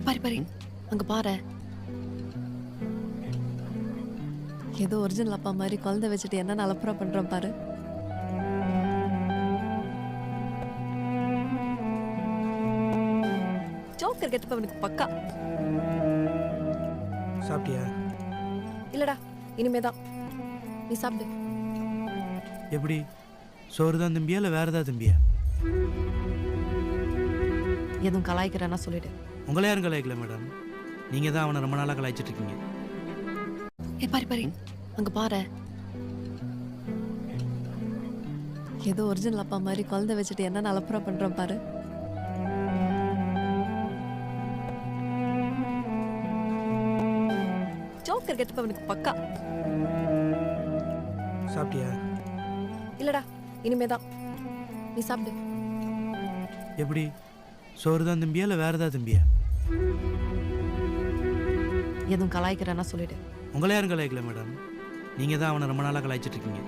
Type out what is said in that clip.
பாரு பாரு அங்க பாரு. ஏதோ ஒரிஜினல் அப்பா மாதிரி குழந்தை வச்சுட்டு என்ன அலப்புறா பண்றான் பாரு. ஜோக்கர் கெட்டப்ப அவனுக்கு பக்கா. சாப்பிட்டியா? இல்லடா, இனிமேதான். நீ சாப்பிடு. எப்படி? சோறு தான் திம்பியா இல்லை வேற ஏதாவது திம்பியா? எதுவும் கலாய்க்கிறேன்னா சொல்லிடு. உங்களை யாரும் கலாய்க்கல மேடம், நீங்கள் தான் அவனை ரொம்ப நாளாக கலாய்ச்சிட்டு இருக்கீங்க. பாரு பாரு அங்க பாரு. ஏதோ ஒரிஜினல் அப்பா மாதிரி குழந்தை வச்சுட்டு என்ன அலப்புறா பண்றான் பாரு. ஜோக்கர் கெட்டப்ப அவனுக்கு பக்கா. சாப்பிட்டியா? இல்லடா, இனிமேதான். நீ சாப்பிடு. எப்படி? சோறு தான் திம்பியா இல்லை வேற ஏதாவது திம்பியா? எதுவும் கலாய்க்கிறேன்னா சொல்லிடு. உங்களை யாரும் கலாய்க்கல மேடம், நீங்கள் தான் அவனை ரொம்ப நாளாக கலாய்ச்சிட்டு இருக்கீங்க.